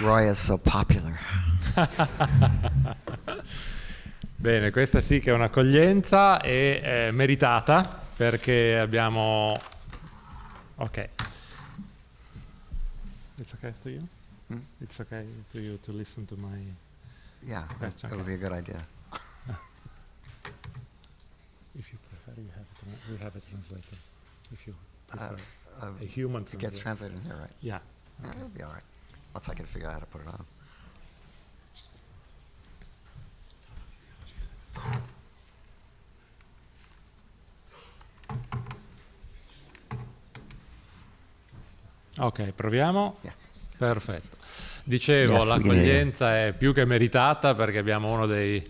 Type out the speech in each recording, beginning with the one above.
Roy is so popular. Bene, questa sì che è un'accoglienza e meritata perché abbiamo... Ok. It's okay to you? It's okay to you to listen to my... Yeah, That's that okay. would be a good idea. If you prefer, we have a translator. If you prefer a It human gets translator. translated in here, right? Yeah. Yeah, it'll be all right. Once I can figure out how to put it on. Ok, proviamo. Yeah. Perfetto. Dicevo, Yes, we can hear you. l'accoglienza è più che meritata perché abbiamo uno dei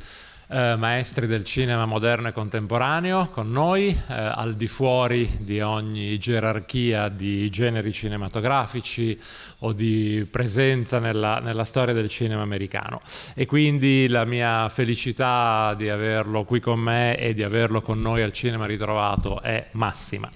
maestri del cinema moderno e contemporaneo con noi, al di fuori di ogni gerarchia di generi cinematografici o di presenza nella storia del cinema americano. E quindi la mia felicità di averlo qui con me e di averlo con noi al Cinema Ritrovato è massima.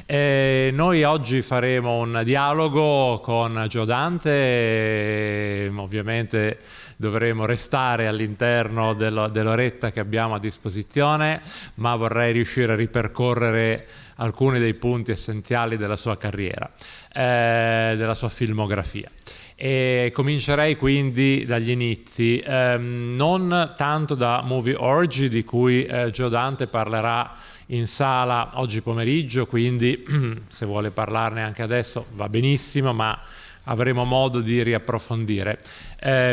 Noi oggi faremo un dialogo con Joe Dante, e ovviamente dovremo restare all'interno dell'oretta che abbiamo a disposizione, ma vorrei riuscire a ripercorrere alcuni dei punti essenziali della sua carriera, della sua filmografia. E comincerei quindi dagli inizi, non tanto da Movie Orgy, di cui Joe Dante parlerà in sala oggi pomeriggio, quindi se vuole parlarne anche adesso va benissimo, ma avremo modo di riapprofondire.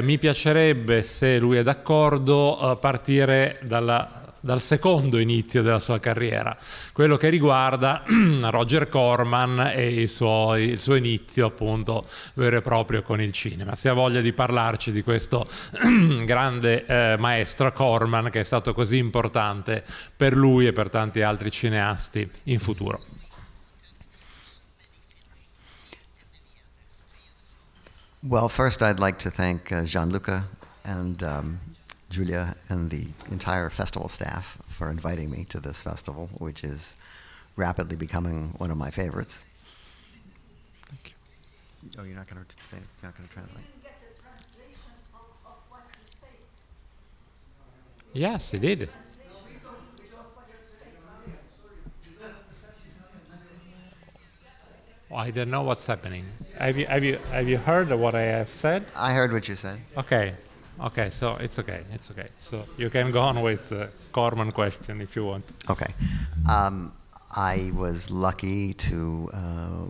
Mi piacerebbe, se lui è d'accordo, partire dal secondo inizio della sua carriera, quello che riguarda Roger Corman e il suo inizio appunto vero e proprio con il cinema. Se ha voglia di parlarci di questo grande maestro Corman, che è stato così importante per lui e per tanti altri cineasti in futuro. Well, first I'd like to thank Gianluca and Julia and the entire festival staff for inviting me to this festival, which is rapidly becoming one of my favorites. Thank you. Oh, you're not going to translate? You didn't get the translation of what you say. Yes, he did. I don't know what's happening. Have you heard what I have said? I heard what you said. Okay, so it's okay. So you can go on with the Corman question if you want. Okay. I was lucky to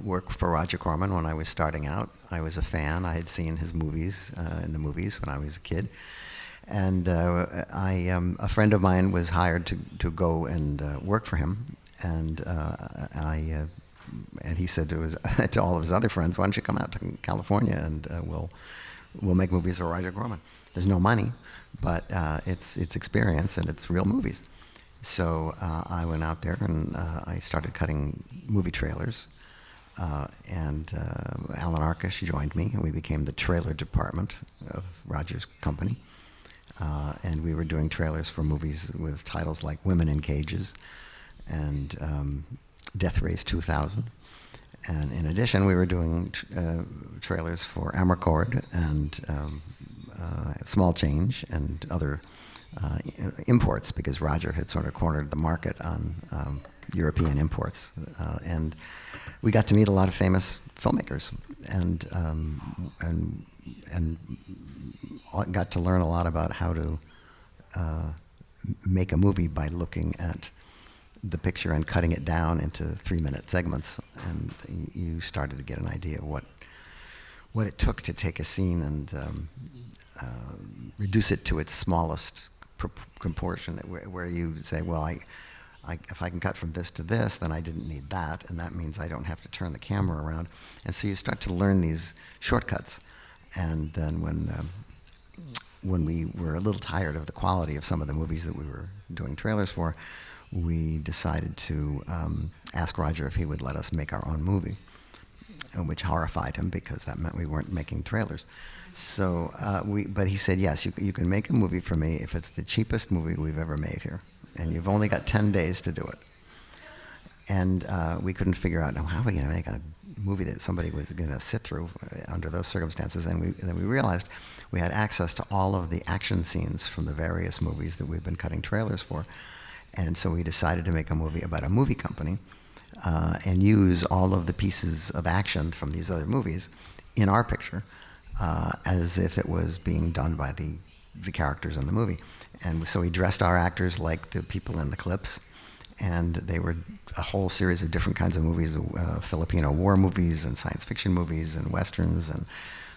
work for Roger Corman when I was starting out. I was a fan. I had seen his movies in the movies when I was a kid. And a friend of mine was hired to go and work for him. And and he said to all of his other friends, "Why don't you come out to California and we'll make movies for Roger Corman? There's no money, but it's experience and it's real movies." So I went out there and I started cutting movie trailers. And Alan Arkush joined me, and we became the trailer department of Roger's company. And we were doing trailers for movies with titles like Women in Cages and Death Race 2000. And in addition, we were doing trailers for Amarcord and Small Change and other imports, because Roger had sort of cornered the market on European imports. And we got to meet a lot of famous filmmakers and got to learn a lot about how to make a movie by looking at the picture and cutting it down into 3-minute segments, and you started to get an idea of what it took to take a scene and reduce it to its smallest proportion, where you say, well, if I can cut from this to this, then I didn't need that, and that means I don't have to turn the camera around. And so you start to learn these shortcuts. And then when we were a little tired of the quality of some of the movies that we were doing trailers for, we decided to ask Roger if he would let us make our own movie, which horrified him because that meant we weren't making trailers. So, but he said, yes, you can make a movie for me if it's the cheapest movie we've ever made here, and you've only got 10 days to do it. And we couldn't figure out, how are we going to make a movie that somebody was going to sit through under those circumstances. And then we realized we had access to all of the action scenes from the various movies that we've been cutting trailers for. And so we decided to make a movie about a movie company and use all of the pieces of action from these other movies in our picture as if it was being done by the characters in the movie. And so we dressed our actors like the people in the clips, and they were a whole series of different kinds of movies, Filipino war movies and science fiction movies and westerns,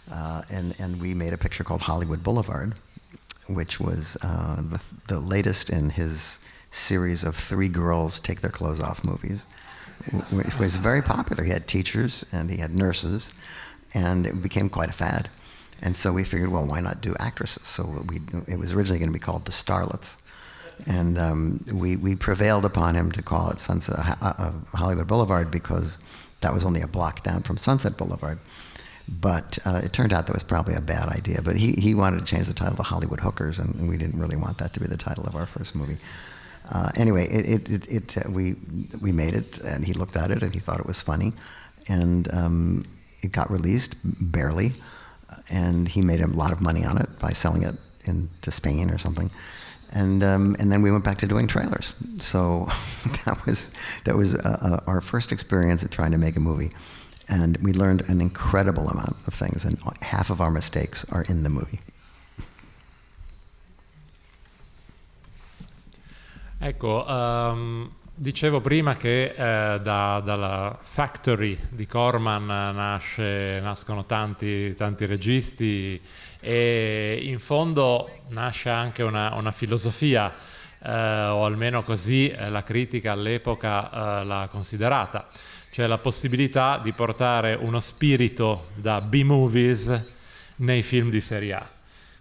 and we made a picture called Hollywood Boulevard, which was the latest in his series of 3 girls take their clothes off movies, which was very popular. He had teachers and he had nurses, and it became quite a fad. And so we figured, well, why not do actresses? So it was originally going to be called The Starlets. And we prevailed upon him to call it Hollywood Boulevard because that was only a block down from Sunset Boulevard. But it turned out that was probably a bad idea. But he wanted to change the title to Hollywood Hookers, and we didn't really want that to be the title of our first movie. Anyway, we made it, and he looked at it, and he thought it was funny. And it got released, barely. And he made a lot of money on it by selling it into Spain or something. And then we went back to doing trailers. So that was our first experience at trying to make a movie. And we learned an incredible amount of things, and half of our mistakes are in the movie. Ecco, dicevo prima che dalla factory di Corman nascono tanti registi, e in fondo nasce anche una filosofia, o almeno così la critica all'epoca l'ha considerata, cioè la possibilità di portare uno spirito da B-movies nei film di serie A.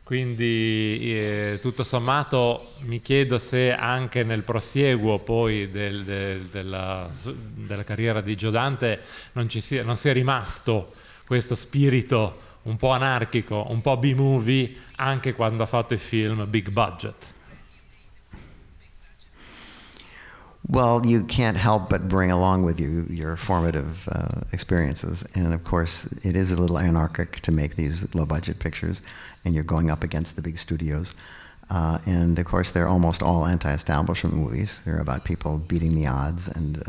Quindi tutto sommato mi chiedo se anche nel prosieguo poi della carriera di Joe Dante non sia rimasto questo spirito un po' anarchico, un po' B-movie, anche quando ha fatto i film big budget. Well, you can't help but bring along with you your formative experiences. And of course, it is a little anarchic to make these low-budget pictures, and you're going up against the big studios. And of course, they're almost all anti-establishment movies. They're about people beating the odds, and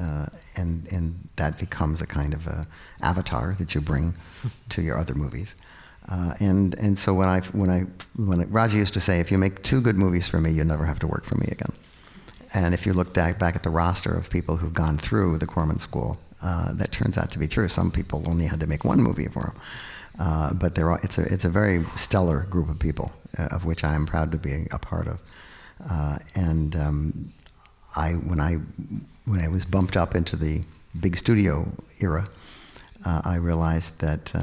that becomes a kind of a avatar that you bring to your other movies. And so when Raja used to say, if you make 2 good movies for me, you'll never have to work for me again. And if you look back at the roster of people who've gone through the Corman School, that turns out to be true. Some people only had to make 1 movie for them. But it's a very stellar group of people, of which I am proud to be a part of. When I was bumped up into the big studio era, I realized that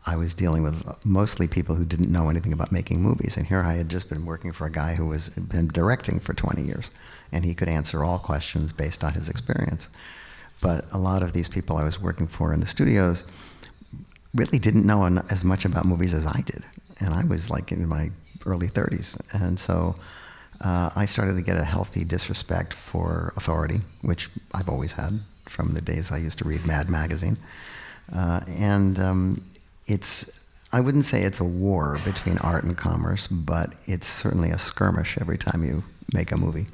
I was dealing with mostly people who didn't know anything about making movies. And here I had just been working for a guy who has been directing for 20 years, and he could answer all questions based on his experience. But a lot of these people I was working for in the studios really didn't know as much about movies as I did. And I was like in my early 30s. And so I started to get a healthy disrespect for authority, which I've always had from the days I used to read Mad Magazine. I wouldn't say it's a war between art and commerce, but it's certainly a skirmish every time you make a movie.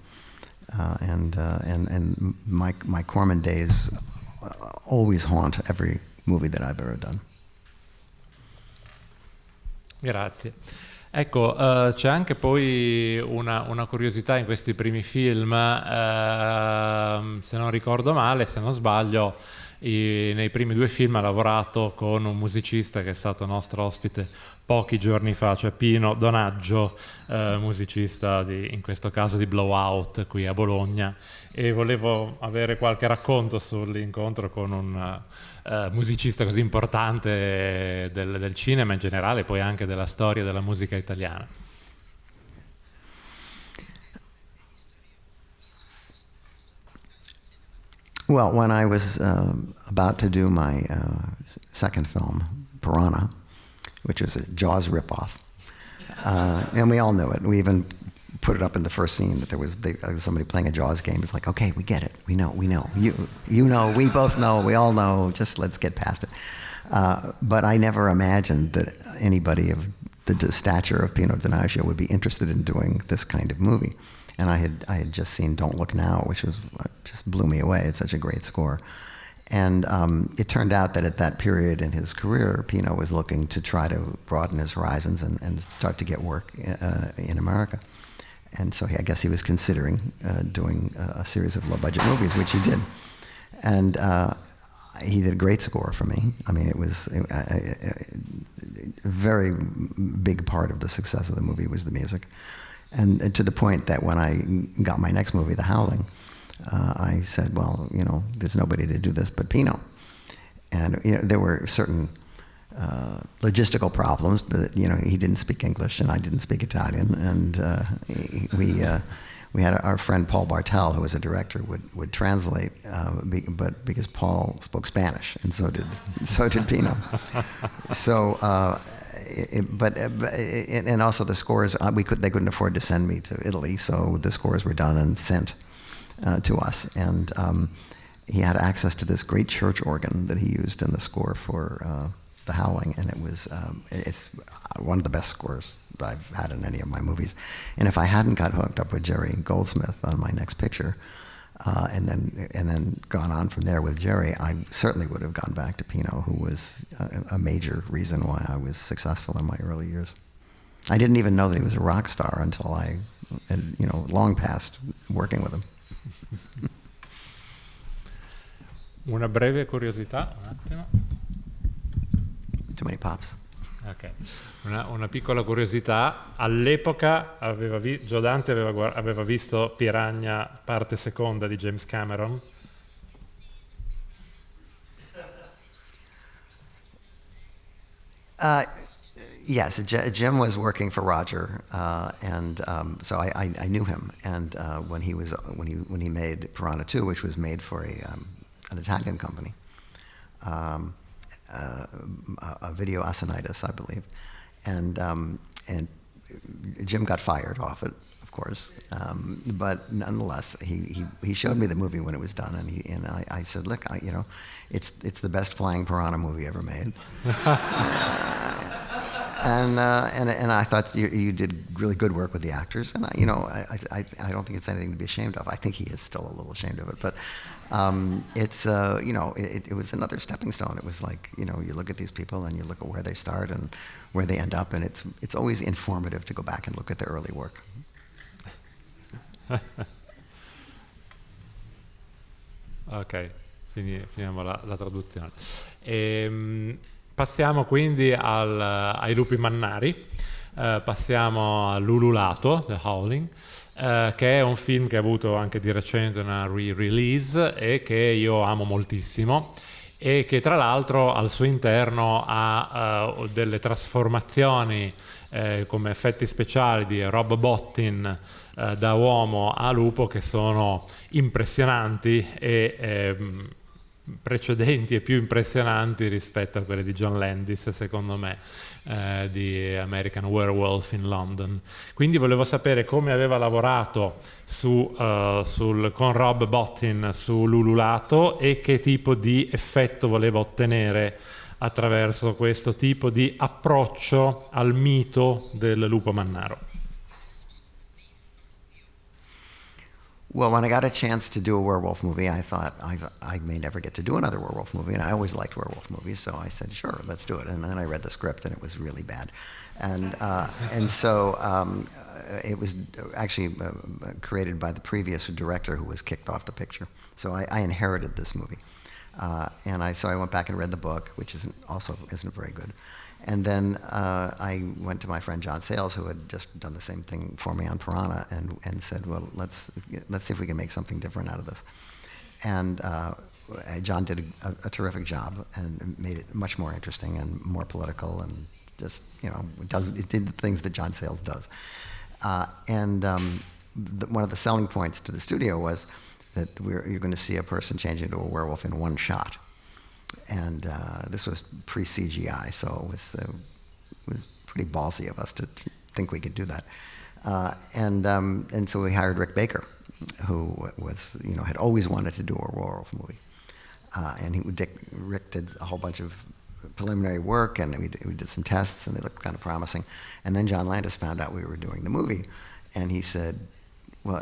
And my Corman days always haunt every movie that I've ever done. Grazie. Ecco, c'è anche poi una curiosità in questi primi film, se non ricordo male, se non sbaglio, nei primi 2 film ha lavorato con un musicista che è stato nostro ospite pochi giorni fa, cioè Pino Donaggio, musicista in questo caso di Blowout qui a Bologna, e volevo avere qualche racconto sull'incontro con un musicista così importante del cinema in generale, poi anche della storia della musica italiana. Well, when I was about to do my second film, Piranha, which was a Jaws ripoff, and we all knew it. We even put it up in the first scene that there was somebody playing a Jaws game. It's like, okay, we get it. We know. You know, we both know. We all know. Just let's get past it. But I never imagined that anybody of the stature of Pino Donaggio would be interested in doing this kind of movie. And I had just seen Don't Look Now, which was just blew me away. It's such a great score. And it turned out that at that period in his career, Pino was looking to try to broaden his horizons and start to get work in America. And so I guess he was considering doing a series of low-budget movies, which he did. And he did a great score for me. I mean, it was a very big part of the success of the movie was the music. And to the point that when I got my next movie, The Howling, I said, well, you know, there's nobody to do this but Pino. And you know, there were certain logistical problems, but you know, he didn't speak English and I didn't speak Italian, and we had our friend Paul Bartel, who was a director, would translate, but because Paul spoke Spanish, and so did Pino. So, and also the scores, they couldn't afford to send me to Italy, so the scores were done and sent to us, and he had access to this great church organ that he used in the score for The Howling, and it's one of the best scores that I've had in any of my movies. And if I hadn't got hooked up with Jerry Goldsmith on my next picture, and then gone on from there with Jerry, I certainly would have gone back to Pino, who was a major reason why I was successful in my early years. I didn't even know that he was a rock star until I had, long past working with him. Una breve curiosità, un attimo. Too many pops. Ok, una piccola curiosità, all'epoca Joe Dante aveva visto Piranha parte seconda di James Cameron? Yes, Jim was working for Roger, and so I knew him. And when he made Piranha 2, which was made for an Italian company, a Video Asinitis, I believe, and Jim got fired off it, of course, but nonetheless, he showed me the movie when it was done, and I said, look, it's the best flying piranha movie ever made. And I thought you did really good work with the actors, and I don't think it's anything to be ashamed of. I think he is still a little ashamed of it, but it was another stepping stone. It was like, you look at these people and you look at where they start and where they end up, and it's always informative to go back and look at their early work. Ok, finiamo la traduzione. Passiamo quindi ai lupi mannari, passiamo all'Ululato, The Howling, che è un film che ha avuto anche di recente una re-release e che io amo moltissimo e che tra l'altro al suo interno ha delle trasformazioni come effetti speciali di Rob Bottin da uomo a lupo che sono impressionanti e precedenti e più impressionanti rispetto a quelle di John Landis, secondo me, di American Werewolf in London. Quindi volevo sapere come aveva lavorato con Rob Bottin sull'Ululato e che tipo di effetto voleva ottenere attraverso questo tipo di approccio al mito del lupo mannaro. Well, when I got a chance to do a werewolf movie, I thought I may never get to do another werewolf movie, and I always liked werewolf movies, so I said, sure, let's do it. And then I read the script, and it was really bad. And so it was actually created by the previous director who was kicked off the picture. So I inherited this movie. So I went back and read the book, which isn't very good. And then I went to my friend John Sayles, who had just done the same thing for me on Piranha, and said, well, let's see if we can make something different out of this. And John did a terrific job and made it much more interesting and more political, and just, it did the things that John Sayles does. One of the selling points to the studio was that you're going to see a person change into a werewolf in one shot. And this was pre-CGI, so it was pretty ballsy of us to think we could do that. And so we hired Rick Baker, who was, had always wanted to do a werewolf movie. And Rick did a whole bunch of preliminary work, and we did some tests, and they looked kind of promising. And then John Landis found out we were doing the movie, and he said,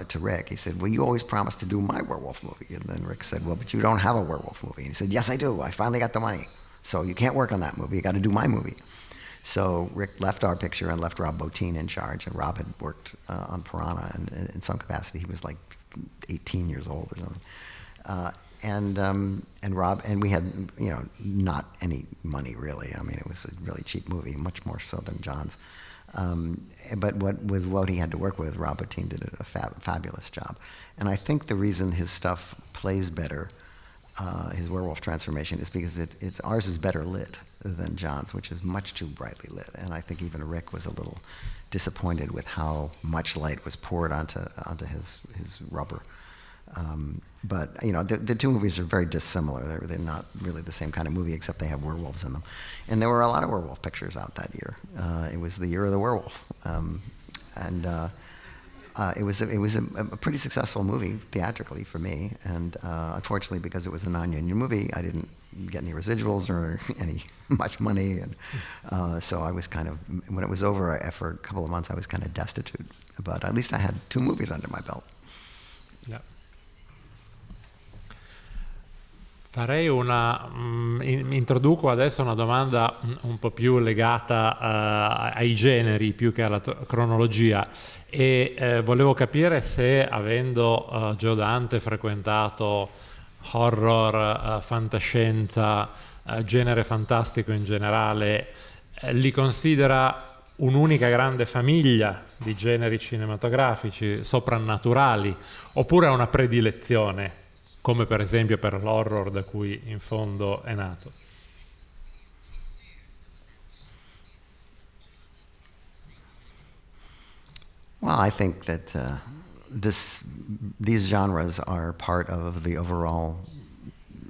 to Rick, he said, well, you always promised to do my werewolf movie. And then Rick said, well, but you don't have a werewolf movie. And he said, yes, I do. I finally got the money. So you can't work on that movie. You got to do my movie. So Rick left our picture and left Rob Bottin in charge. And Rob had worked on Piranha, and in some capacity he was like 18 years old or something. And Rob, and we had, not any money really. I mean, it was a really cheap movie, much more so than John's. But with what he had to work with, Rob Bottin did a fabulous job. And I think the reason his stuff plays better, his werewolf transformation, is because ours is better lit than John's, which is much too brightly lit. And I think even Rick was a little disappointed with how much light was poured onto his rubber. But the two movies are very dissimilar. They're not really the same kind of movie, except they have werewolves in them. And there were a lot of werewolf pictures out that year. It was the year of the werewolf, it was a pretty successful movie theatrically for me. And unfortunately, because it was a non-union movie, I didn't get any residuals or any much money. And so I was kind of, when it was over, for a couple of months, I was kind of destitute. But at least I had 2 movies under my belt. Yeah. Introduco adesso una domanda un po' più legata ai generi più che alla cronologia, e volevo capire se, avendo Joe Dante frequentato horror, fantascienza, genere fantastico in generale, li considera un'unica grande famiglia di generi cinematografici soprannaturali, oppure ha una predilezione, come per esempio per l'horror da cui in fondo è nato? Well, I think that these genres are part of the overall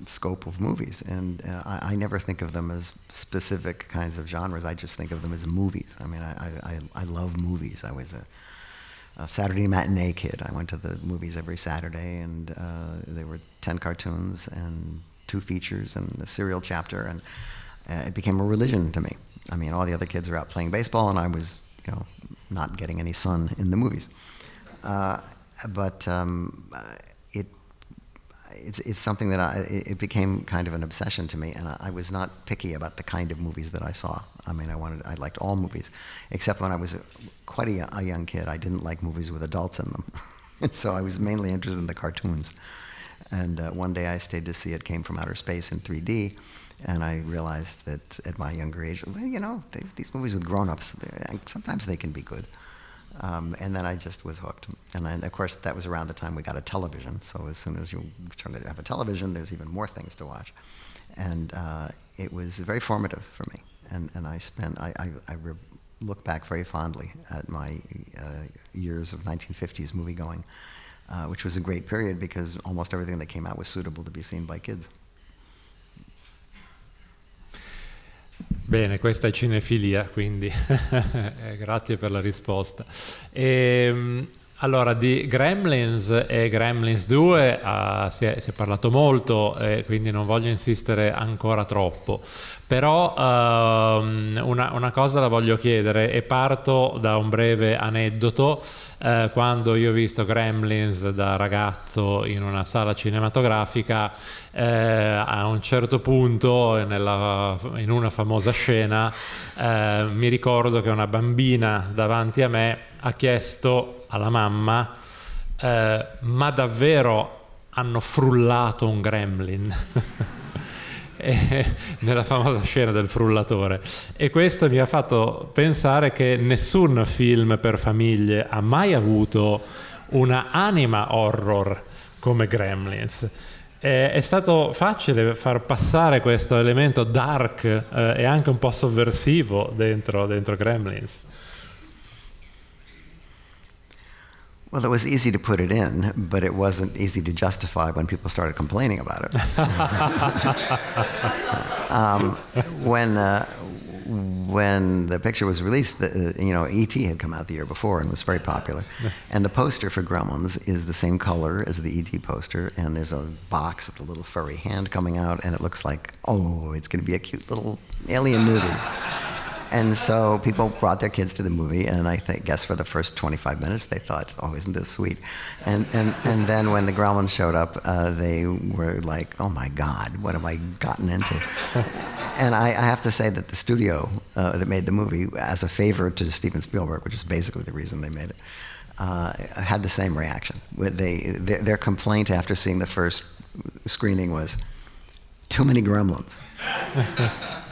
scope of movies, and I never think of them as specific kinds of genres. I just think of them as movies. I mean, I love movies. I was a Saturday matinee kid. I went to the movies every Saturday, and there were 10 cartoons and 2 features and a serial chapter, and it became a religion to me. I mean, all the other kids were out playing baseball, and I was, not getting any sun in the movies. It's something that it became kind of an obsession to me, and I was not picky about the kind of movies that I saw. I mean, I liked all movies, except when I was quite a young kid, I didn't like movies with adults in them. And so I was mainly interested in the cartoons. And one day I stayed to see It Came from Outer Space in 3D, and I realized that at my younger age, well, these movies with grown-ups, sometimes they can be good. And then I just was hooked. And of course, that was around the time we got a television. So as soon as you turn to have a television, there's even more things to watch. And it was very formative for me. And I look back very fondly at my years of 1950s movie going, which was a great period because almost everything that came out was suitable to be seen by kids. Bene, questa è cinefilia, quindi grazie per la risposta. Allora, di Gremlins e Gremlins 2 si è parlato molto, quindi non voglio insistere ancora troppo, però una cosa la voglio chiedere, e parto da un breve aneddoto. Quando io ho visto Gremlins da ragazzo in una sala cinematografica, a un certo punto in una famosa scena mi ricordo che una bambina davanti a me ha chiesto alla mamma: ma davvero hanno frullato un gremlin? Nella famosa scena del frullatore, e questo mi ha fatto pensare che nessun film per famiglie ha mai avuto una anima horror come Gremlins. È stato facile far passare questo elemento dark e anche un po' sovversivo dentro Gremlins. Well, it was easy to put it in, but it wasn't easy to justify when people started complaining about it. when the picture was released, E.T. had come out the year before and was very popular. And the poster for Gremlins is the same color as the E.T. poster, and there's a box with a little furry hand coming out, and it looks like, oh, it's going to be a cute little alien movie. And so people brought their kids to the movie, and guess for the first 25 minutes they thought, oh, isn't this sweet? And then when the Gremlins showed up, they were like, oh my God, what have I gotten into? And I have to say that the studio that made the movie, as a favor to Steven Spielberg, which is basically the reason they made it, had the same reaction. Their complaint after seeing the first screening was, too many Gremlins.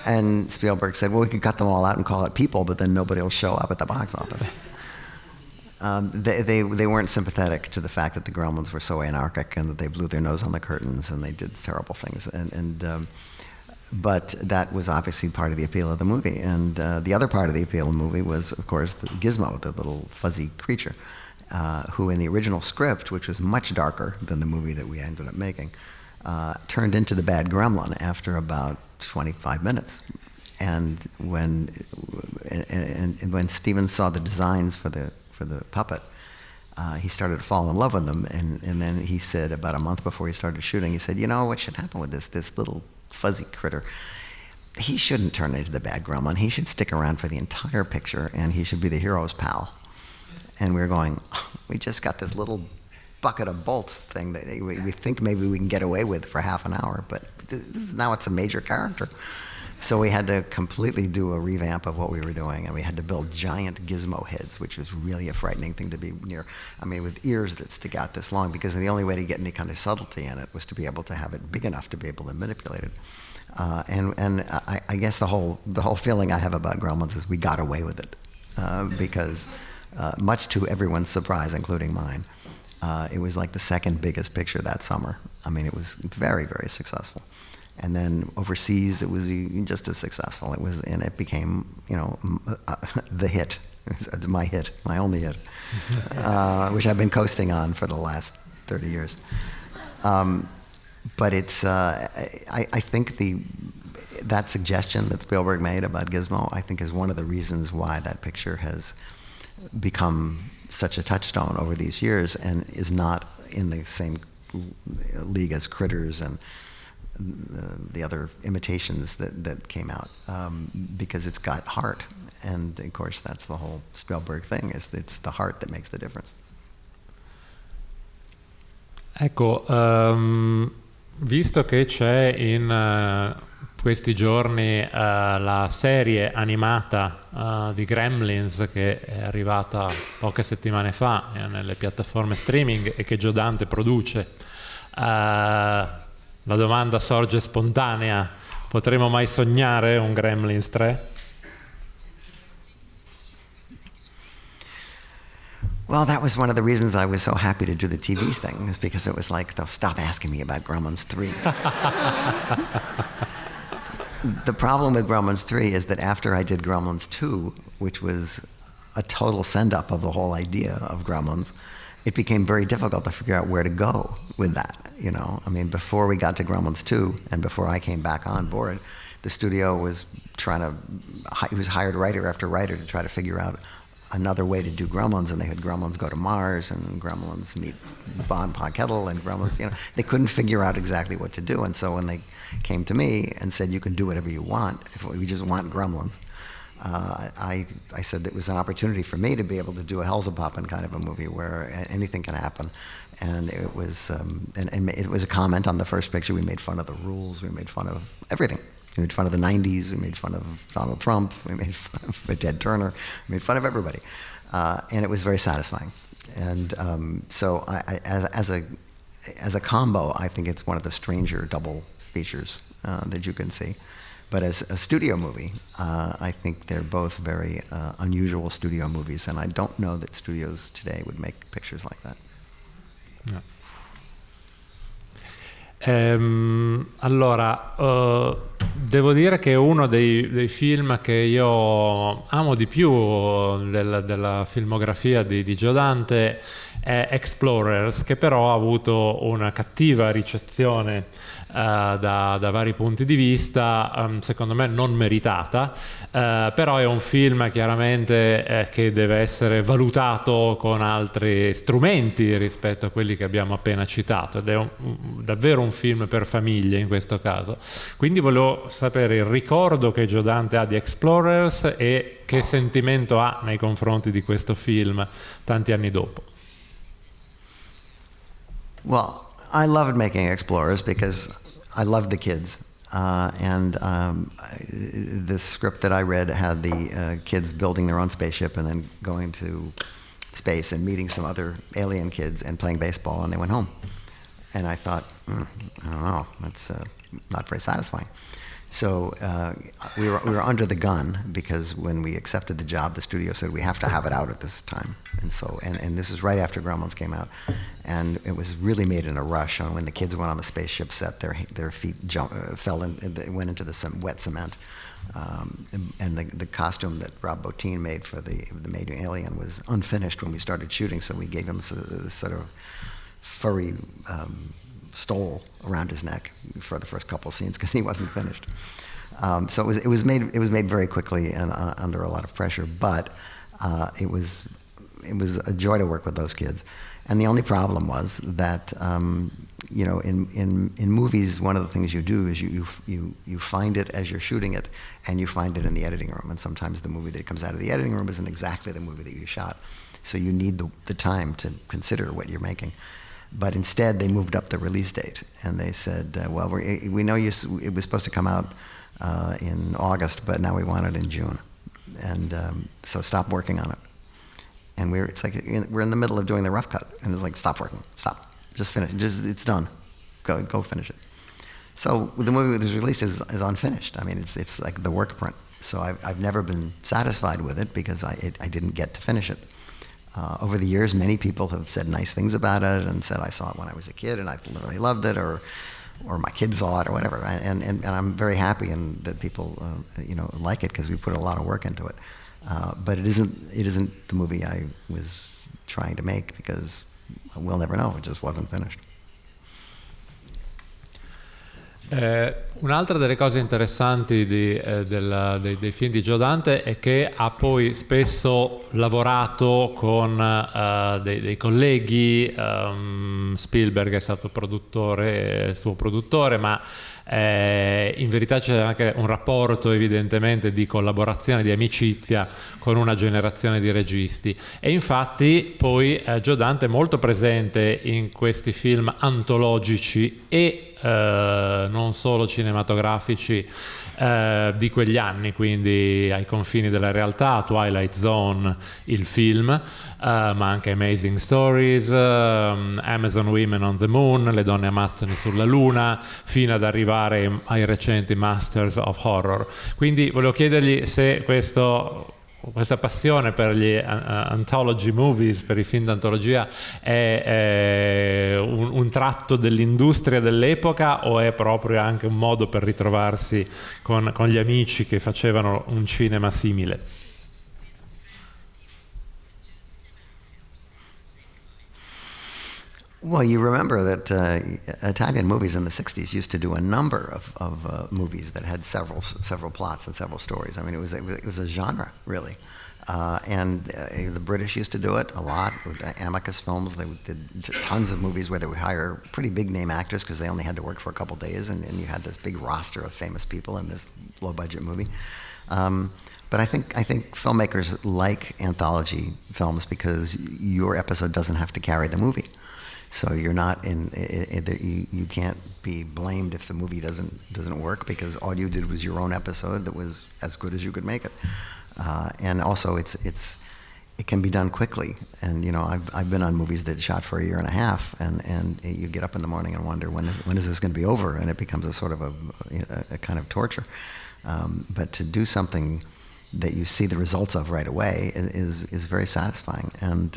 And Spielberg said, well, we could cut them all out and call it People, but then nobody will show up at the box office. They weren't sympathetic to the fact that the Gremlins were so anarchic and that they blew their nose on the curtains and they did terrible things. But that was obviously part of the appeal of the movie. And the other part of the appeal of the movie was, of course, the Gizmo, the little fuzzy creature, who in the original script, which was much darker than the movie that we ended up making, turned into the bad gremlin after about 25 minutes. And when Steven saw the designs for the puppet, he started to fall in love with them. And then he said, about a month before he started shooting, he said, you know what should happen with this little fuzzy critter? He shouldn't turn into the bad gremlin. He should stick around for the entire picture, and he should be the hero's pal. And we were going, oh, we just got this little bucket of bolts thing that we think maybe we can get away with for half an hour, but now it's a major character. So we had to completely do a revamp of what we were doing, and we had to build giant gizmo heads, which was really a frightening thing to be near. I mean, with ears that stick out this long, because the only way to get any kind of subtlety in it was to be able to have it big enough to be able to manipulate it. And I guess the whole feeling I have about Gremlins is we got away with it, because much to everyone's surprise, including mine, it was like the second biggest picture that summer. I mean, it was very, very successful. And then overseas, it was just as successful. And it became, the hit, my only hit, which I've been coasting on for the last 30 years. But it's, I think that suggestion that Spielberg made about Gizmo, I think is one of the reasons why that picture has become such a touchstone over these years and is not in the same league as Critters and the other imitations that came out, because it's got heart. And of course, that's the whole Spielberg thing, is it's the heart that makes the difference. Ecco, visto che c'è in questi giorni la serie animata di Gremlins, che è arrivata poche settimane fa nelle piattaforme streaming e che Joe Dante produce, la domanda sorge spontanea: potremo mai sognare un Gremlins 3? Well, that was one of the reasons I was so happy to do the TV thing, is because it was like, they'll stop asking me about Gremlins 3. The problem with Gremlins 3 is that after I did Gremlins 2, which was a total send-up of the whole idea of Gremlins, it became very difficult to figure out where to go with that, I mean, before we got to Gremlins 2, and before I came back on board, the studio was he was hired writer after writer to try to figure out another way to do Gremlins, and they had Gremlins go to Mars, and Gremlins meet Bon Pa Kettle, and Gremlins, they couldn't figure out exactly what to do. And so when they came to me and said, you can do whatever you want, if we just want Gremlins, I said it was an opportunity for me to be able to do a Hellzapoppin' kind of a movie where anything can happen. And it was, and it was a comment on the first picture. We made fun of the rules, we made fun of everything. We made fun of the 90s, we made fun of Donald Trump, we made fun of Ted Turner, we made fun of everybody. And it was very satisfying. And so as a combo, I think it's one of the stranger double features that you can see. But as a studio movie, I think they're both very unusual studio movies, and I don't know that studios today would make pictures like that. No. Allora, devo dire che uno dei film che io amo di più della filmografia di Joe Dante è Explorers, che però ha avuto una cattiva ricezione da vari punti di vista, secondo me non meritata, però è un film chiaramente che deve essere valutato con altri strumenti rispetto a quelli che abbiamo appena citato, ed è davvero un film per famiglie in questo caso. Quindi volevo sapere il ricordo che Joe Dante ha di Explorers e che sentimento ha nei confronti di questo film tanti anni dopo. Well, I loved making Explorers because I loved the kids. The script that I read had the kids building their own spaceship and then going to space and meeting some other alien kids and playing baseball, and they went home. And I thought, I don't know, that's not very satisfying. So we were under the gun because when we accepted the job, the studio said we have to have it out at this time. And so, and this is right after Gremlins came out, and it was really made in a rush. And when the kids went on the spaceship set, their feet went into the wet cement. And the costume that Rob Bottin made for the major alien was unfinished when we started shooting, so we gave him this sort of furry stole around his neck for the first couple of scenes because he wasn't finished. So it was made very quickly and under a lot of pressure, but it was a joy to work with those kids. And the only problem was that in movies, one of the things you do is you find it as you're shooting it, and you find it in the editing room. And sometimes the movie that comes out of the editing room isn't exactly the movie that you shot. So you need the time to consider what you're making. But instead, they moved up the release date, and they said, well, we know it was supposed to come out in August, but now we want it in June. And so stop working on it. And we're in the middle of doing the rough cut, and it's like, stop working, stop, just finish, it's done, go finish it. So the movie that was released is unfinished. I mean, it's like the work print. So I've never been satisfied with it because I didn't get to finish it. Over the years, many people have said nice things about it and said I saw it when I was a kid and I literally loved it, or my kids saw it, or whatever. And I'm very happy that people like it because we put a lot of work into it. But it isn't the movie I was trying to make because we'll never know. It just wasn't finished. Un'altra delle cose interessanti dei film di Joe Dante è che ha poi spesso lavorato con dei colleghi. Spielberg è stato suo produttore, ma in verità c'è anche un rapporto evidentemente di collaborazione, di amicizia con una generazione di registi, e infatti poi Joe Dante è molto presente in questi film antologici e non solo cinematografici di quegli anni, quindi Ai confini della realtà, Twilight Zone, il film, ma anche Amazing Stories, Amazon Women on the Moon, Le donne amazzoni sulla luna, fino ad arrivare ai recenti Masters of Horror. Quindi volevo chiedergli se questa passione per gli anthology movies, per i film d'antologia, è un tratto dell'industria dell'epoca o è proprio anche un modo per ritrovarsi con gli amici che facevano un cinema simile? Well, you remember that Italian movies in the 60s used to do a number of movies that had several plots and several stories. I mean, it was a genre, really. The British used to do it a lot with the Amicus films. They did tons of movies where they would hire pretty big name actors because they only had to work for a couple days, and you had this big roster of famous people in this low budget movie. But I think filmmakers like anthology films because your episode doesn't have to carry the movie. So you're not you can't be blamed if the movie doesn't work because all you did was your own episode that was as good as you could make it. And also it can be done quickly. And I've been on movies that shot for a year and a half, and you get up in the morning and wonder when is this going to be over, and it becomes a sort of a kind of torture. But to do something that you see the results of right away is very satisfying. And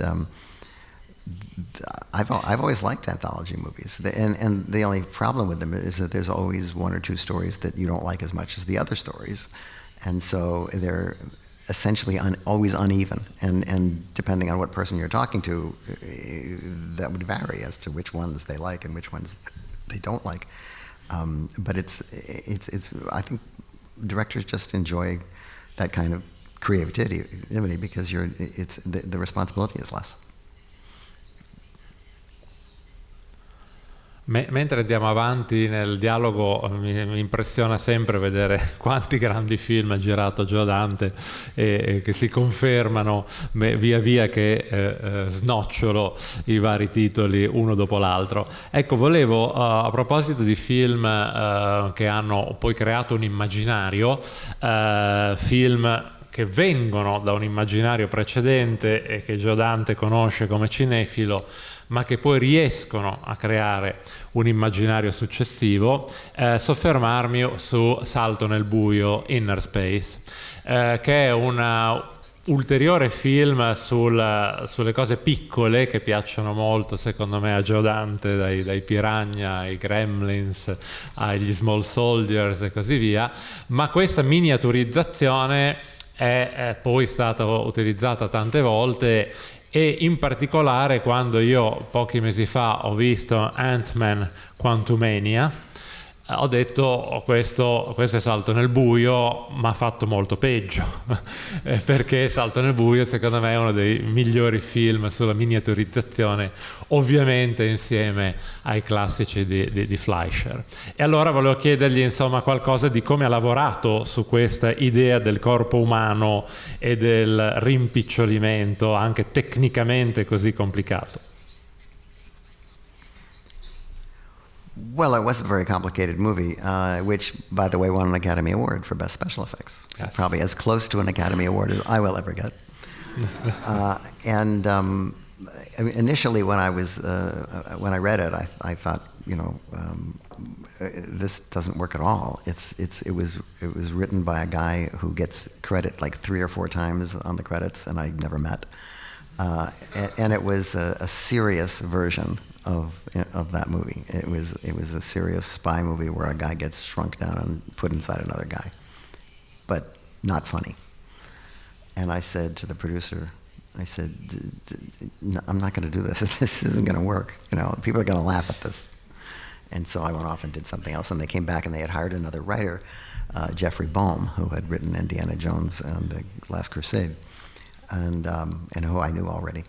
I've always liked anthology movies, and the only problem with them is that there's always one or two stories that you don't like as much as the other stories, and so essentially always uneven, and depending on what person you're talking to, that would vary as to which ones they like and which ones they don't like. But it's I think directors just enjoy that kind of creativity because the responsibility is less. Mentre andiamo avanti nel dialogo mi impressiona sempre vedere quanti grandi film ha girato Joe Dante e che si confermano via via che snocciolo i vari titoli uno dopo l'altro. Ecco, volevo a proposito di film che hanno poi creato un immaginario, film che vengono da un immaginario precedente e che Joe Dante conosce come cinefilo, ma che poi riescono a creare un immaginario successivo, soffermarmi su Salto nel buio, Inner Space, che è un ulteriore film sulle cose piccole che piacciono molto secondo me a Joe Dante, dai Piranha ai Gremlins agli Small Soldiers e così via, ma questa miniaturizzazione è poi stata utilizzata tante volte, e in particolare quando io pochi mesi fa ho visto Ant-Man Quantumania, ho detto questo è Salto nel buio, ma fatto molto peggio, perché Salto nel buio secondo me è uno dei migliori film sulla miniaturizzazione, ovviamente insieme ai classici di Fleischer. E allora volevo chiedergli insomma qualcosa di come ha lavorato su questa idea del corpo umano e del rimpicciolimento anche tecnicamente così complicato. Well, it was a very complicated movie, which, by the way, won an Academy Award for Best Special Effects. Yes. Probably as close to an Academy Award as I will ever get. I mean, initially, when I read it, I thought, this doesn't work at all. It was written by a guy who gets credit like 3 or 4 times on the credits, and I'd never met. And it was a serious version of that movie. It was a serious spy movie where a guy gets shrunk down and put inside another guy, but not funny. And I said to the producer, no, I'm not going to do this. This isn't going to work. People are going to laugh at this. And so I went off and did something else, and they came back and they had hired another writer, Jeffrey Boehm, who had written Indiana Jones and The Last Crusade, and who I knew already.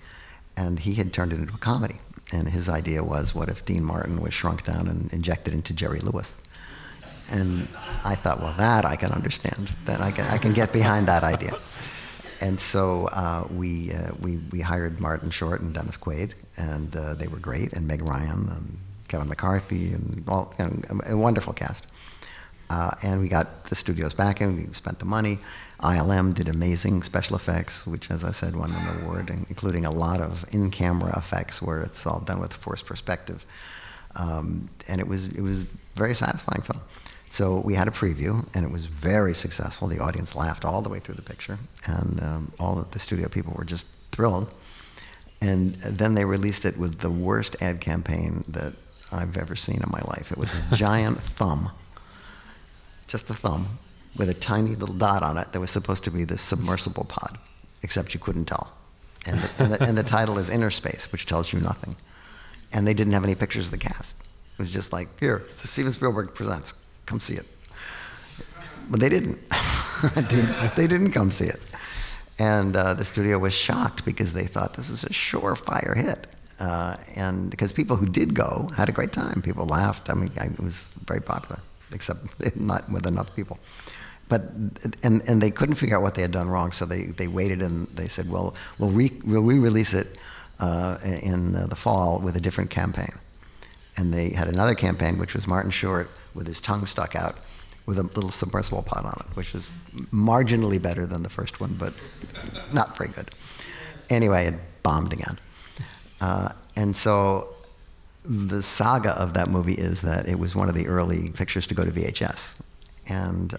And he had turned it into a comedy. And his idea was, what if Dean Martin was shrunk down and injected into Jerry Lewis? And I thought, well, that I can understand. That I can get behind that idea. And so we hired Martin Short and Dennis Quaid, and they were great, and Meg Ryan and Kevin McCarthy, and a wonderful cast. And we got the studios back, and we spent the money. ILM did amazing special effects, which, as I said, won an award, including a lot of in-camera effects where it's all done with forced perspective. And it was very satisfying film. So we had a preview, and it was very successful. The audience laughed all the way through the picture, and all of the studio people were just thrilled. And then they released it with the worst ad campaign that I've ever seen in my life. It was a giant thumb, just a thumb, with a tiny little dot on it that was supposed to be the submersible pod, except you couldn't tell. And the title is Inner Space, which tells you nothing. And they didn't have any pictures of the cast. It was just like, here, it's a Steven Spielberg Presents. Come see it. But they didn't. They didn't come see it. And the studio was shocked because they thought this is a surefire hit. And because people who did go had a great time. People laughed. I mean, it was very popular, except not with enough people. But and they couldn't figure out what they had done wrong, so they waited and they said, well, we'll re-release it in the fall with a different campaign. And they had another campaign, which was Martin Short with his tongue stuck out with a little submersible pod on it, which was marginally better than the first one, but not very good. Anyway, it bombed again. And so the saga of that movie is that it was one of the early pictures to go to VHS. And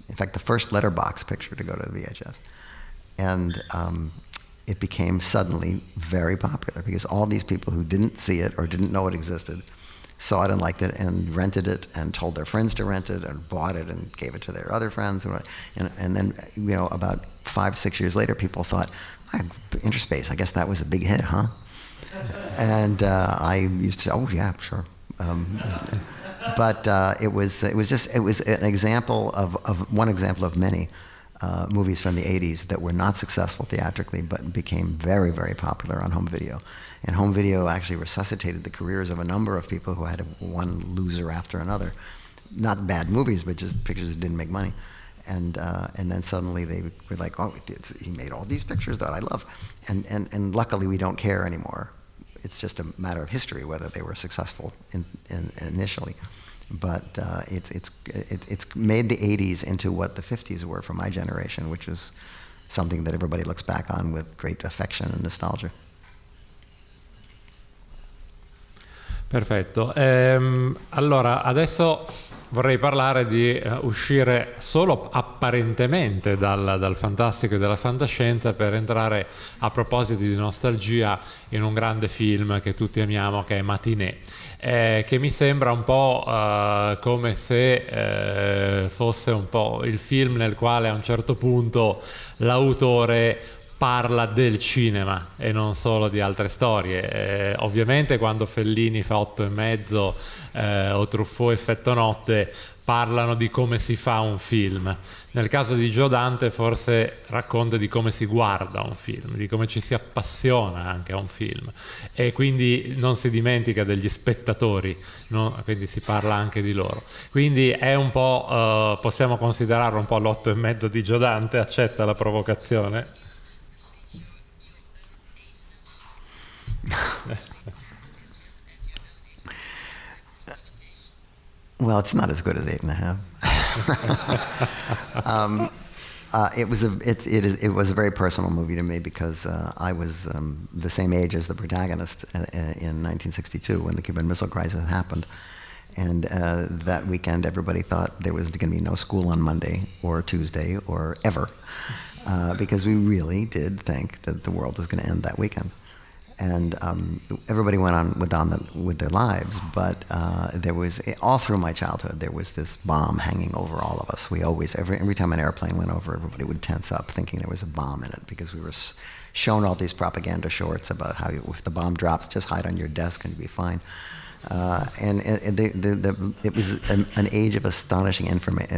in fact, the first letterbox picture to go to VHS. And it became suddenly very popular because all these people who didn't see it or didn't know it existed saw it and liked it and rented it and told their friends to rent it and bought it and gave it to their other friends. And then, about 5-6 years later, people thought, Interspace, I guess that was a big hit, huh? And I used to say, oh yeah, sure. But it was an example of one example of many movies from the 80s that were not successful theatrically but became very, very popular on home video. And home video actually resuscitated the careers of a number of people who had one loser after another. Not bad movies, but just pictures that didn't make money. And then suddenly they were like, oh, he made all these pictures that I love. And luckily we don't care anymore. It's just a matter of history whether they were successful initially. But it's made the 80s into what the 50s were for my generation, which is something that everybody looks back on with great affection and nostalgia. Perfetto. Allora, adesso vorrei parlare di uscire solo apparentemente dal fantastico e dalla fantascienza per entrare, a proposito di nostalgia, in un grande film che tutti amiamo, che è Matinée, che mi sembra un po' come se fosse un po' il film nel quale a un certo punto l'autore parla del cinema e non solo di altre storie. Ovviamente quando Fellini fa 8 e mezzo o Truffaut Effetto Notte parlano di come si fa un film. Nel caso di Joe Dante forse racconta di come si guarda un film, di come ci si appassiona anche a un film, e quindi non si dimentica degli spettatori, no? Quindi si parla anche di loro. Quindi è un po', possiamo considerarlo un po' l'8 e mezzo di Joe Dante. Accetta la provocazione? Well, it's not as good as 8.5. It was a very personal movie to me because I was the same age as the protagonist in 1962 when the Cuban Missile Crisis happened. And that weekend, everybody thought there was going to be no school on Monday or Tuesday or ever, because we really did think that the world was going to end that weekend. And everybody went on with their lives, but there was, all through my childhood, there was this bomb hanging over all of us. We always, every time an airplane went over, everybody would tense up thinking there was a bomb in it, because we were shown all these propaganda shorts about how if the bomb drops, just hide on your desk and you'll be fine. It was an age of astonishing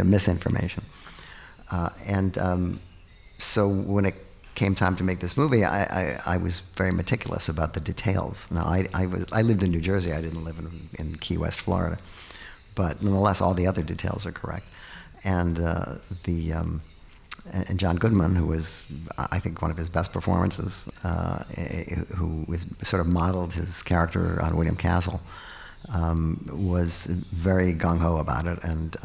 misinformation. So when it came time to make this movie, I was very meticulous about the details. Now, I lived in New Jersey. I didn't live in Key West, Florida. But nonetheless, all the other details are correct. And and John Goodman, who was, I think, one of his best performances, who was sort of modeled his character on William Castle, was very gung-ho about it. And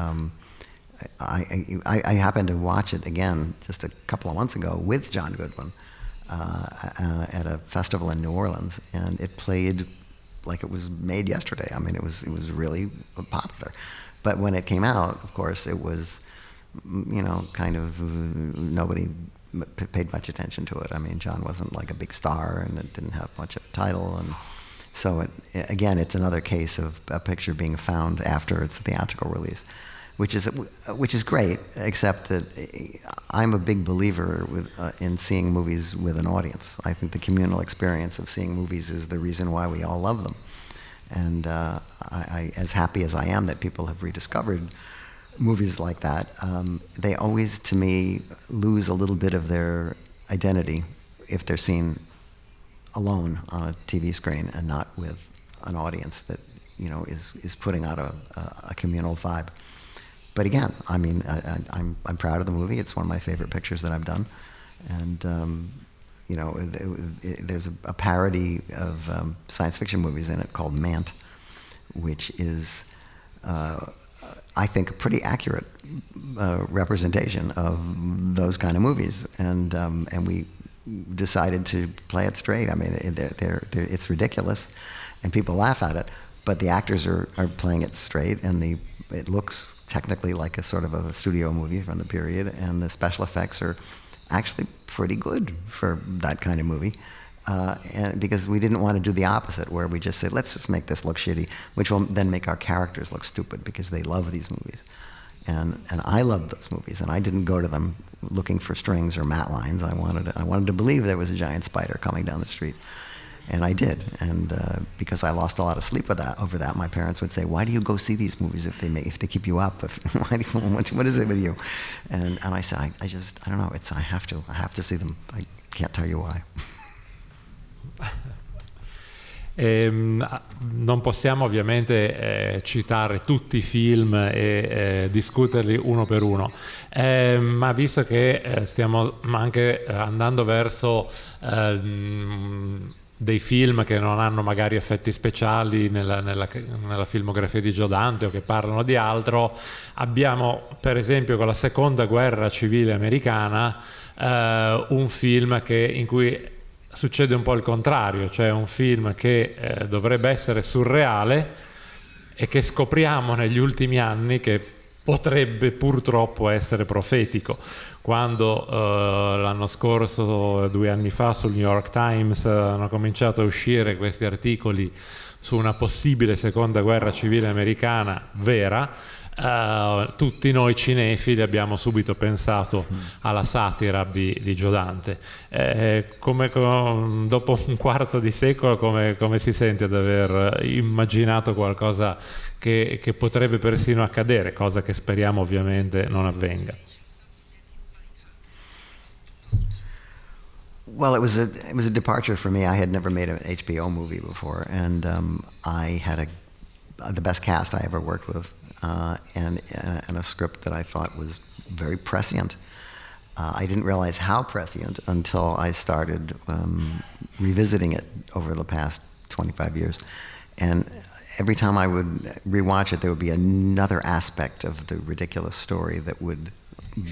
I happened to watch it again just a couple of months ago with John Goodman at a festival in New Orleans, and it played like it was made yesterday. I mean, it was really popular. But when it came out, of course, it was, kind of nobody paid much attention to it. I mean, John wasn't like a big star, and it didn't have much of a title, and so it's another case of a picture being found after its theatrical release, which is great, except that I'm a big believer in seeing movies with an audience. I think the communal experience of seeing movies is the reason why we all love them. And I as happy as I am that people have rediscovered movies like that, they always, to me, lose a little bit of their identity if they're seen alone on a TV screen and not with an audience that is putting out a communal vibe. But again, I mean, I'm proud of the movie. It's one of my favorite pictures that I've done, and there's a parody of science fiction movies in it called Mant, which is, I think, a pretty accurate representation of those kind of movies, and we decided to play it straight. I mean, it's ridiculous, and people laugh at it, but the actors are playing it straight, and it looks technically like a sort of a studio movie from the period, and the special effects are actually pretty good for that kind of movie. And because we didn't want to do the opposite, where we just say, let's just make this look shitty, which will then make our characters look stupid because they love these movies. And I loved those movies, and I didn't go to them looking for strings or matte lines. I wanted to believe there was a giant spider coming down the street. And I did, and because I lost a lot of sleep over that, my parents would say, "Why do you go see these movies if they keep you up? What is it with you?" And I said, "I don't know. I have to see them. I can't tell you why." Non possiamo ovviamente citare tutti i film e discuterli uno per uno, ma visto che stiamo anche andando verso dei film che non hanno magari effetti speciali nella filmografia di Joe Dante o che parlano di altro, abbiamo per esempio con la seconda guerra civile americana un film in cui succede un po' il contrario, cioè un film che dovrebbe essere surreale e che scopriamo negli ultimi anni che potrebbe purtroppo essere profetico. Quando l'anno scorso, 2 anni fa, sul New York Times hanno cominciato a uscire questi articoli su una possibile seconda guerra civile americana vera, tutti noi cinefili abbiamo subito pensato alla satira di Joe Dante. Dopo un quarto di secolo come si sente ad aver immaginato qualcosa che potrebbe persino accadere, cosa che speriamo ovviamente non avvenga? Well, it was a departure for me. I had never made an HBO movie before, and I had the best cast I ever worked with, and a script that I thought was very prescient. I didn't realize how prescient until I started revisiting it over the past 25 years, and every time I would rewatch it, there would be another aspect of the ridiculous story that would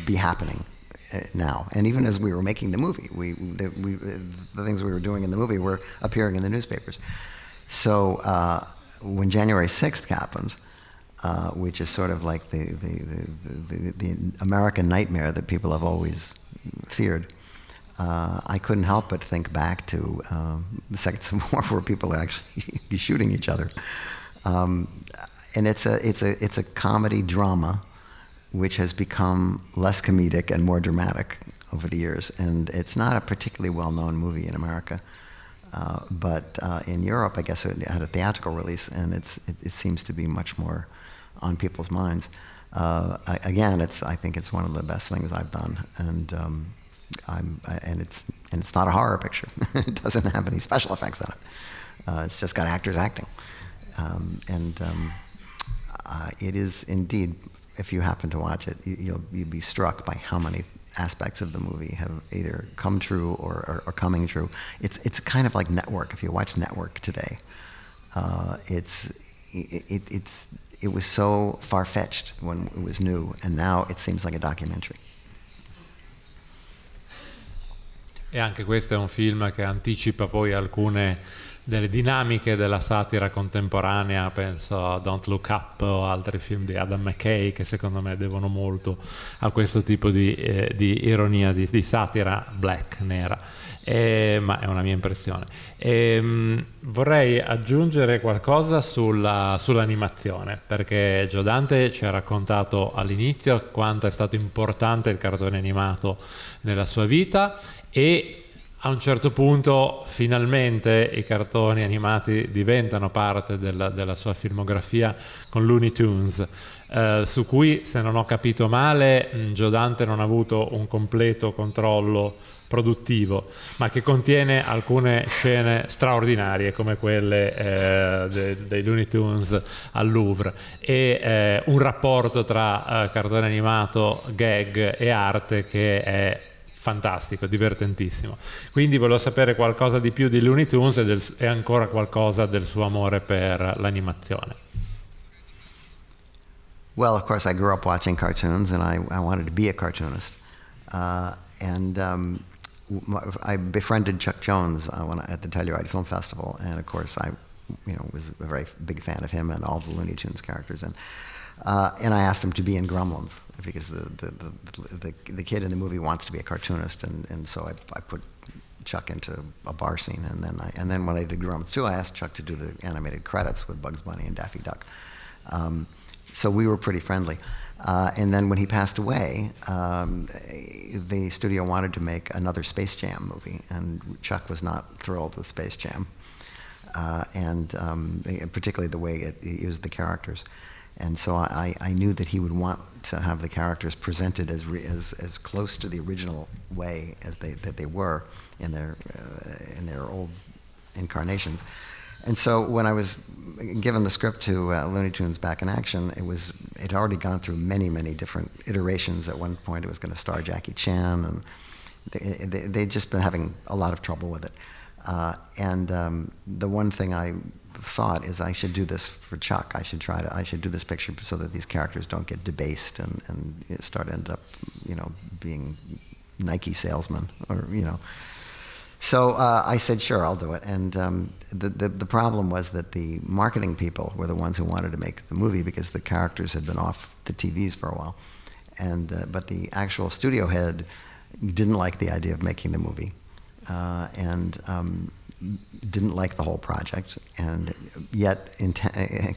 be happening now. And even as we were making the movie, the things we were doing in the movie were appearing in the newspapers. So when January 6th happened, which is sort of like the American nightmare that people have always feared, I couldn't help but think back to the Second Civil War, where people are actually shooting each other, and it's a comedy drama, which has become less comedic and more dramatic over the years. And it's not a particularly well-known movie in America, but in Europe, I guess it had a theatrical release, and it seems to be much more on people's minds. Again, I think it's one of the best things I've done, and it's not a horror picture. It doesn't have any special effects on it. It's just got actors acting, and it is indeed. If you happen to watch it, you'll be struck by how many aspects of the movie have either come true or are coming true. It's kind of like Network. If you watch Network today, it was so far-fetched when it was new, and now it seems like a documentary. E anche questo è un film che anticipa poi alcune delle dinamiche della satira contemporanea, penso a Don't Look Up o altri film di Adam McKay che secondo me devono molto a questo tipo di ironia, di satira black, nera, ma è una mia impressione. Vorrei aggiungere qualcosa sull'animazione, perché Joe Dante ci ha raccontato all'inizio quanto è stato importante il cartone animato nella sua vita, e a un certo punto finalmente i cartoni animati diventano parte della sua filmografia con Looney Tunes, su cui, se non ho capito male, Joe Dante non ha avuto un completo controllo produttivo, ma che contiene alcune scene straordinarie come quelle dei Looney Tunes al Louvre, e un rapporto tra cartone animato, gag e arte che è fantastico, divertentissimo. Quindi volevo sapere qualcosa di più di Looney Tunes e ancora qualcosa del suo amore per l'animazione. Well, of course, I grew up watching cartoons, and I wanted to be a cartoonist. I befriended Chuck Jones at the Telluride Film Festival, and of course, I was a very big fan of him and all the Looney Tunes characters. And I asked him to be in Gremlins because the kid in the movie wants to be a cartoonist, and so I put Chuck into a bar scene, and then when I did Gromans 2, I asked Chuck to do the animated credits with Bugs Bunny and Daffy Duck. So we were pretty friendly. And then when he passed away, the studio wanted to make another Space Jam movie, and Chuck was not thrilled with Space Jam, and particularly the way it used the characters. And so I knew that he would want to have the characters presented as close to the original way as they were in their old incarnations. And so when I was given the script to Looney Tunes Back in Action, it had already gone through many different iterations. At one point, it was going to star Jackie Chan, and they'd just been having a lot of trouble with it. The one thing I thought is I should do this for Chuck. I should do this picture so that these characters don't get debased and end up, being Nike salesmen or. So I said, sure, I'll do it. And the problem was that the marketing people were the ones who wanted to make the movie because the characters had been off the TVs for a while. But the actual studio head didn't like the idea of making the movie and didn't like the whole project, and yet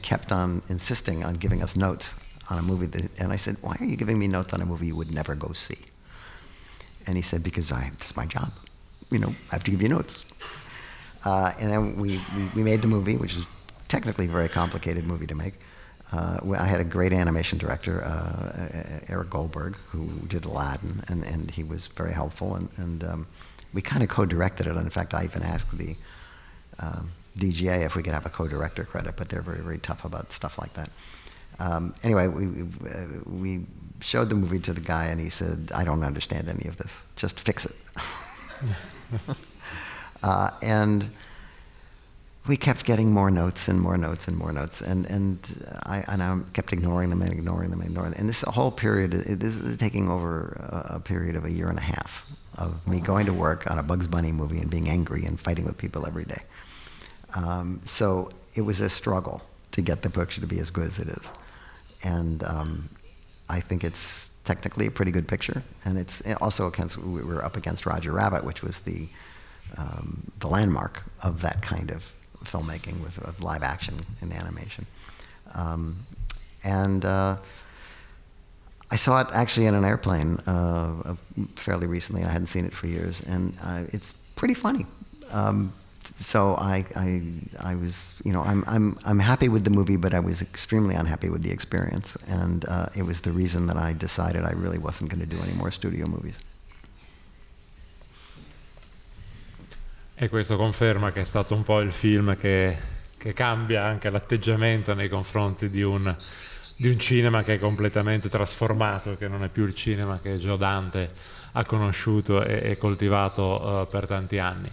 kept on insisting on giving us notes on a movie. And I said, why are you giving me notes on a movie you would never go see? And he said, because that's my job. I have to give you notes. And then we made the movie, which is technically a very complicated movie to make. I had a great animation director, Eric Goldberg, who did Aladdin, and he was very helpful. And we kind of co-directed it. And in fact, I even asked the DGA if we could have a co-director credit, but they're very tough about stuff like that. Anyway, we showed the movie to the guy, and he said, I don't understand any of this. Just fix it. And we kept getting more notes and more notes and more notes, and I kept ignoring them. And this whole period, this is taking over a period of a year and a half of me going to work on a Bugs Bunny movie and being angry and fighting with people every day. So it was a struggle to get the picture to be as good as it is. And I think it's technically a pretty good picture, and it's also we were up against Roger Rabbit, which was the landmark of that kind of filmmaking of live action and animation. I saw it actually in an airplane fairly recently. I hadn't seen it for years, and it's pretty funny. So I was, I'm happy with the movie, but I was extremely unhappy with the experience, and it was the reason that I decided I really wasn't going to do any more studio movies. E questo conferma che è stato un po' il film che cambia anche l'atteggiamento nei confronti di un cinema che è completamente trasformato, che non è più il cinema che Joe Dante ha conosciuto e coltivato per tanti anni.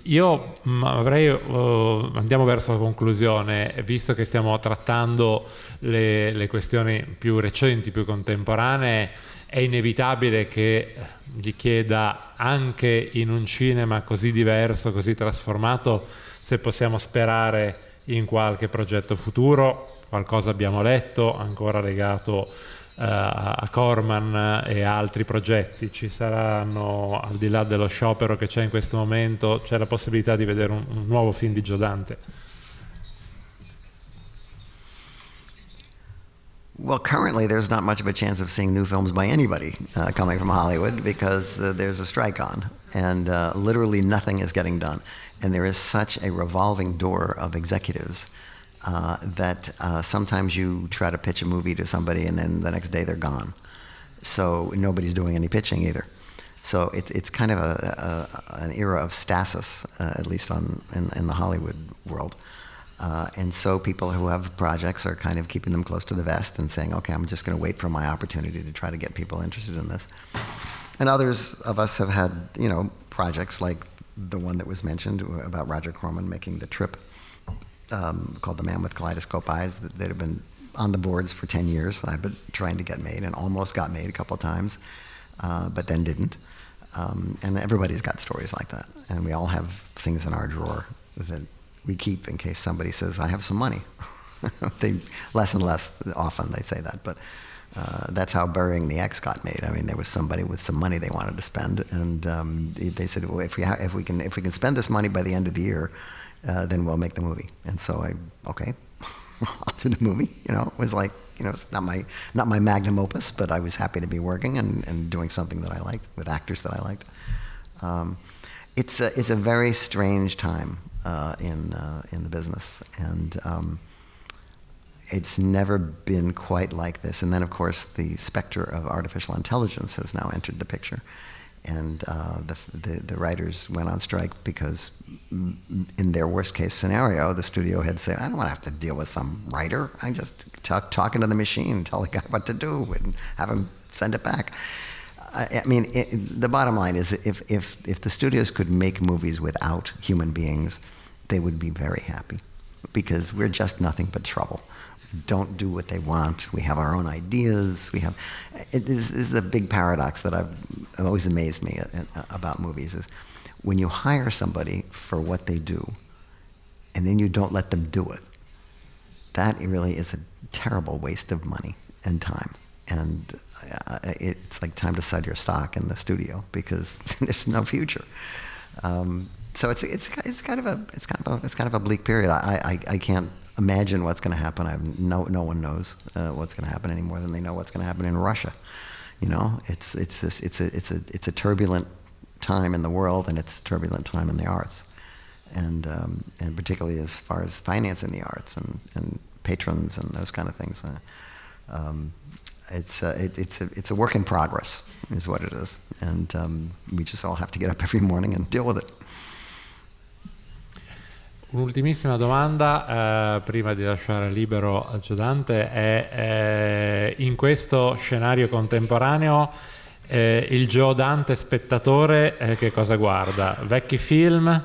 Io andiamo verso la conclusione, visto che stiamo trattando le questioni più recenti, più contemporanee. È inevitabile che gli chieda, anche in un cinema così diverso, così trasformato, se possiamo sperare in qualche progetto futuro. Qualcosa abbiamo letto ancora legato a Corman e a altri progetti. Ci saranno, al di là dello sciopero che c'è in questo momento, c'è la possibilità di vedere un nuovo film di Joe Dante? Well, currently there's not much of a chance of seeing new films by anybody coming from Hollywood because there's a strike on, and literally nothing is getting done. And there is such a revolving door of executives that sometimes you try to pitch a movie to somebody and then the next day they're gone. So nobody's doing any pitching either. So it's kind of an era of stasis, at least in the Hollywood world. And so people who have projects are kind of keeping them close to the vest and saying, okay, I'm just going to wait for my opportunity to try to get people interested in this. And others of us have had, projects like the one that was mentioned about Roger Corman making The Trip, called The Man with Kaleidoscope Eyes, that have been on the boards for 10 years. I've been trying to get made and almost got made a couple of times, but then didn't. And everybody's got stories like that. And we all have things in our drawer that we keep in case somebody says, I have some money. Less and less often they say that, but That's how Burying the X got made. I mean, there was somebody with some money they wanted to spend, and they said, well, if we can spend this money by the end of the year, then we'll make the movie. And so okay, I'll do the movie. You know, it was like, you know, it's not my magnum opus, but I was happy to be working and doing something that I liked with actors that I liked. It's a very strange time in the business, and it's never been quite like this. And then, of course, the specter of artificial intelligence has now entered the picture. And the writers went on strike because, in their worst case scenario, the studio head said, I don't want to have to deal with some writer. I just talk into the machine, tell the guy what to do, and have him send it back. I mean, the bottom line is if the studios could make movies without human beings, they would be very happy, because we're just nothing but trouble. Don't do what they want. We have our own ideas. This is a big paradox that I've always amazed me about movies, is when you hire somebody for what they do and then you don't let them do it, that really is a terrible waste of money and time. And it's like time to sell your stock in the studio, because there's no future. So it's kind of a bleak period. I can't imagine what's going to happen. No one knows what's going to happen any more than they know what's going to happen in Russia. You know, it's a turbulent time in the world, and it's a turbulent time in the arts, and particularly as far as financing the arts and patrons and those kind of things. It's a work in progress, is what it is, and we just all have to get up every morning and deal with it. Un'ultimissima domanda prima di lasciare libero al Giodante è in questo scenario contemporaneo il Giodante spettatore che cosa guarda? Vecchi film,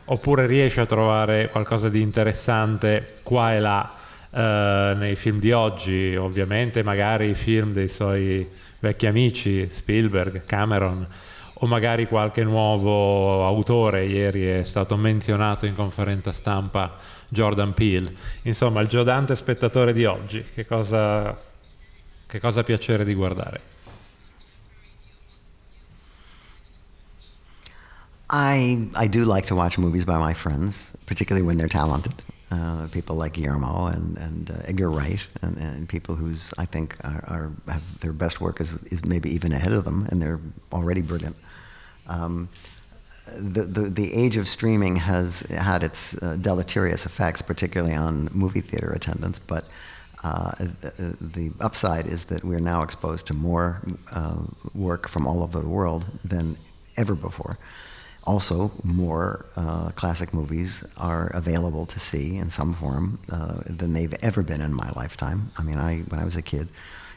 oppure riesce a trovare qualcosa di interessante qua e là nei film di oggi? Ovviamente magari i film dei suoi vecchi amici, Spielberg, Cameron, o magari qualche nuovo autore. Ieri è stato menzionato in conferenza stampa Jordan Peele. Insomma, il Giodante spettatore di oggi, che cosa ha piacere di guardare? I do like to watch movies by my friends, particularly when they're talented. People like Guillermo and Edgar Wright, and people whose I think have their best work is maybe even ahead of them, and they're already brilliant. The age of streaming has had its deleterious effects, particularly on movie theater attendance, but the upside is that we're now exposed to more work from all over the world than ever before. Also, more classic movies are available to see in some form than they've ever been in my lifetime. I mean, when I was a kid,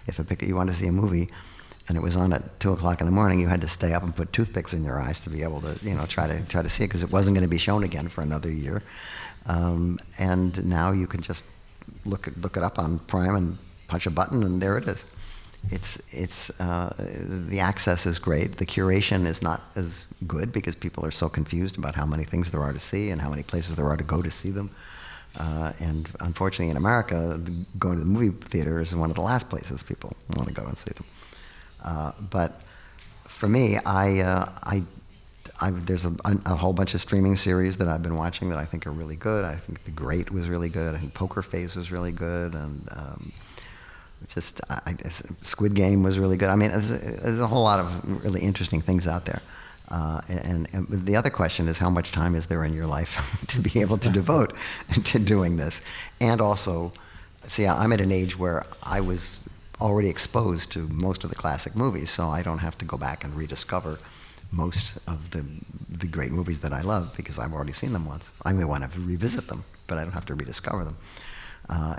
if you wanted to see a movie and it was on at 2 o'clock in the morning, you had to stay up and put toothpicks in your eyes to be able to, try to see it, because it wasn't going to be shown again for another year. And now you can just look it up on Prime and punch a button, and there it is. The access is great. The curation is not as good, because people are so confused about how many things there are to see and how many places there are to go to see them. And unfortunately, in America, going to the movie theater is one of the last places people want to go and see them. But for me, there's a whole bunch of streaming series that I've been watching that I think are really good. I think The Great was really good. I think Poker Face was really good, and Squid Game was really good. I mean, there's a whole lot of really interesting things out there. And the other question is, how much time is there in your life to be able to devote to doing this? And also, see, I'm at an age where I was already exposed to most of the classic movies, so I don't have to go back and rediscover most of the great movies that I love, because I've already seen them once. I may want to revisit them, but I don't have to rediscover them.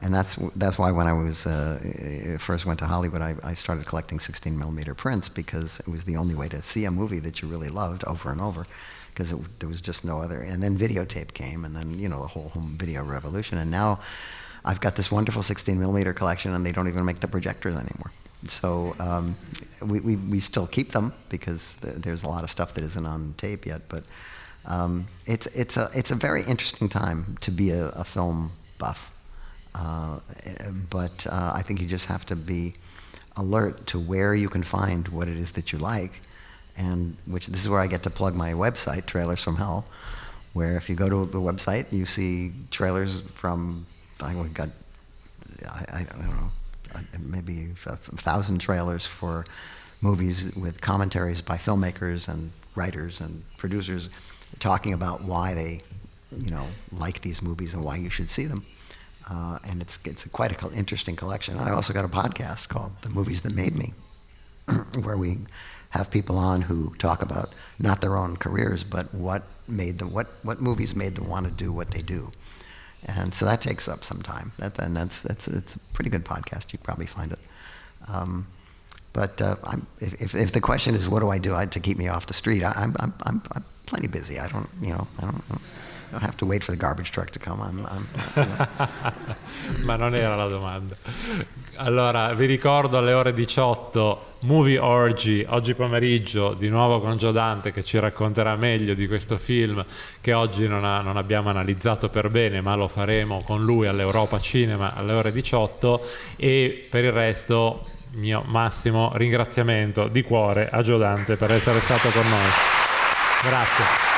And that's why when I was first went to Hollywood, I started collecting 16mm prints, because it was the only way to see a movie that you really loved over and over, because there was just no other. And then videotape came, and then the whole home video revolution. And now I've got this wonderful 16mm collection, and they don't even make the projectors anymore. So we still keep them, because there's a lot of stuff that isn't on tape yet. But it's a very interesting time to be a film buff. But I think you just have to be alert to where you can find what it is that you like, and this is where I get to plug my website, Trailers from Hell, where if you go to the website, you see trailers from, I don't know, maybe 1,000 trailers for movies with commentaries by filmmakers and writers and producers talking about why they, like these movies and why you should see them. And it's quite an interesting collection. I also got a podcast called The Movies That Made Me, where we have people on who talk about not their own careers, but what movies made them want to do what they do. And so that takes up some time. It's a pretty good podcast. You probably find it. But if the question is what do I do to keep me off the street, I'm plenty busy. I don't have to wait for the garbage truck to come. Ma non era la domanda. Allora, vi ricordo alle ore 18 Movie Orgy, oggi pomeriggio, di nuovo con Joe Dante che ci racconterà meglio di questo film che oggi non abbiamo analizzato per bene, ma lo faremo con lui all'Europa Cinema alle ore 18. E per il resto, mio massimo ringraziamento di cuore a Joe Dante per essere stato con noi. Grazie.